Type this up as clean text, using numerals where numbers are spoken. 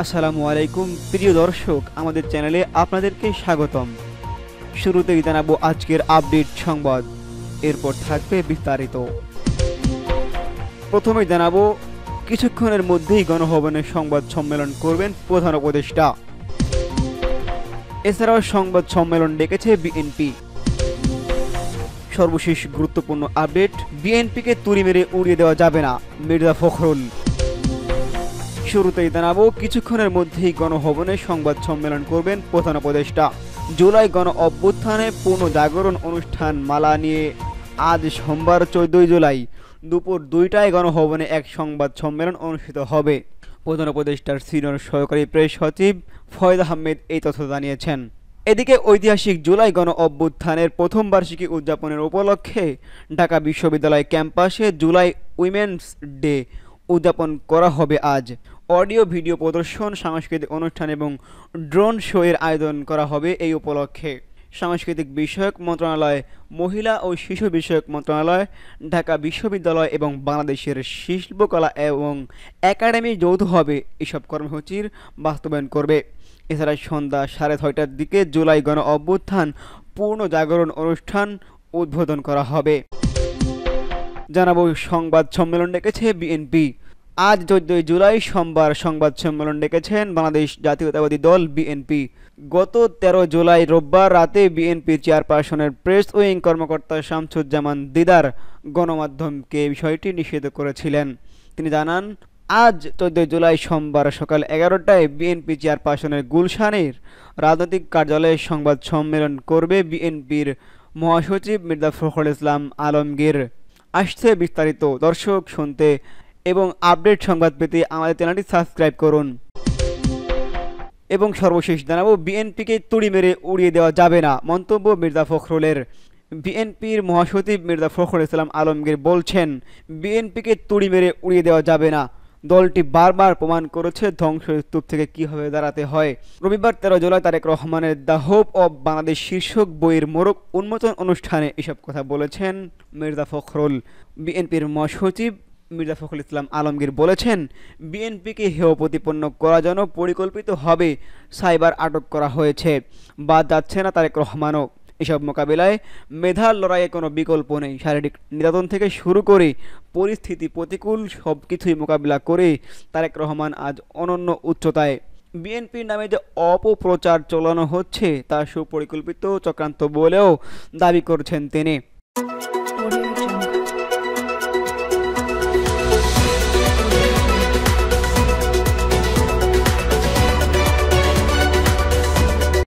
আসসালামু আলাইকুম প্রিয় দর্শক, আমাদের চ্যানেলে আপনাদেরকে স্বাগতম। শুরুতেই জানাবো আজকের আপডেট সংবাদ, এরপর থাকবে বিস্তারিত। প্রথমে জানাবো কিছুক্ষণের মধ্যেই গণভবনে সংবাদ সম্মেলন করবেন প্রধান উপদেষ্টা। এছাড়াও সংবাদ সম্মেলন ডেকেছে বিএনপি। সর্বশেষ গুরুত্বপূর্ণ আপডেট, বিএনপিকে তুড়ি মেরে উড়িয়ে দেওয়া যাবে না, মির্জা ফখরুল। শুরুতেই জানাবো কিছুক্ষণের মধ্যেই গণভবনে সংবাদ সম্মেলন করবেন প্রধান উপদেষ্টা। জুলাই গণ অভ্যুত্থানে পূর্ণ জাগরণ অনুষ্ঠান মালা নিয়ে আজ সোমবার 14 জুলাই দুপুর 2টায় গণভবনে এক সংবাদ সম্মেলন অনুষ্ঠিত হবে। প্রধান উপদেষ্টার সিনিয়র সহকারী প্রেস সচিব ফয়েদ আহমেদ এই তথ্য জানিয়েছেন। এদিকে ঐতিহাসিক জুলাই গণ অভ্যুত্থানের প্রথম বার্ষিকী উদযাপনের উপলক্ষে ঢাকা বিশ্ববিদ্যালয় ক্যাম্পাসে জুলাই উইমেন্স ডে উদযাপন করা হবে আজ। অডিও ভিডিও প্রদর্শন, সাংস্কৃতিক অনুষ্ঠান এবং ড্রোন শো এর আয়োজন করা হবে এই উপলক্ষে। সাংস্কৃতিক বিষয়ক মন্ত্রণালয়, মহিলা ও শিশু বিষয়ক মন্ত্রণালয়, ঢাকা বিশ্ববিদ্যালয় এবং বাংলাদেশের শিল্পকলা এবং একাডেমি যৌথভাবে এসব কর্মসূচির বাস্তবায়ন করবে। এছাড়া সন্ধ্যা 6:30টার দিকে জুলাই গণ অভ্যুত্থান পূর্ণ জাগরণ অনুষ্ঠান উদ্বোধন করা হবে। জানাবো সংবাদ সম্মেলন ডেকেছে বিএনপি। আজ 14 জুলাই সোমবার সংবাদ সম্মেলন ডেকেছেন বাংলাদেশ জাতীয়তাবাদী দল বিএনপি। গত 13 জুলাই রোববার রাতে বিএনপি চেয়ারপারসনের প্রেস উইং কর্মকর্তা শামসুজ্জামান দিদার গণমাধ্যমকে বিষয়টি নিষেধ করেছিলেন। তিনি জানান, আজ 14 জুলাই সোমবার সকাল 11টায় বিএনপি চেয়ারপারসনের গুলশানের রাজনৈতিক কার্যালয়ে সংবাদ সম্মেলন করবে বিএনপির মহাসচিব মির্জা ফখরুল ইসলাম আলমগীর। আসছে বিস্তারিত। দর্শক, শুনতে এবং আপডেট সংবাদ পেতে আমাদের চ্যানেলটি সাবস্ক্রাইব করুন। এবং সর্বশেষ জানাবো, বিএনপিকে তুড়ি মেরে উড়িয়ে দেওয়া যাবে না, মন্তব্য মির্জা ফখরুলের। বিএনপির মহাসচিব মির্জা ফখরুল ইসলাম আলমগীর বলছেন, বিএনপিকে তুড়ি মেরে উড়িয়ে দেওয়া যাবে না। দলটি বারবার প্রমাণ করেছে ধ্বংসস্তূপ থেকে কীভাবে দাঁড়াতে হয়। রবিবার 13 জুলাই তারেক রহমানের দ্য হোপ অব বাংলাদেশ শীর্ষক বইয়ের মোড়ক উন্মোচন অনুষ্ঠানে এসব কথা বলেছেন মির্জা ফখরুল। বিএনপির মহাসচিব মির্জা ফখরুল ইসলাম আলমগীর বলেছেন, বিএনপিকে হেয় প্রতিপন্ন করার জন্য পরিকল্পিতভাবে সাইবার আটক করা হয়েছে, বাদ যাচ্ছে না তারেক রহমানও। এসব মোকাবিলায় মেধার লড়াইয়ে কোনো বিকল্প নেই। শারীরিক নির্যাতন থেকে শুরু করে পরিস্থিতি প্রতিকূল সব কিছুই মোকাবিলা করে তারেক রহমান আজ অনন্য উচ্চতায়। বিএনপির নামে যে অপপ্রচার চালানো হচ্ছে তা সুপরিকল্পিত চক্রান্ত বলেও দাবি করছেন তিনি।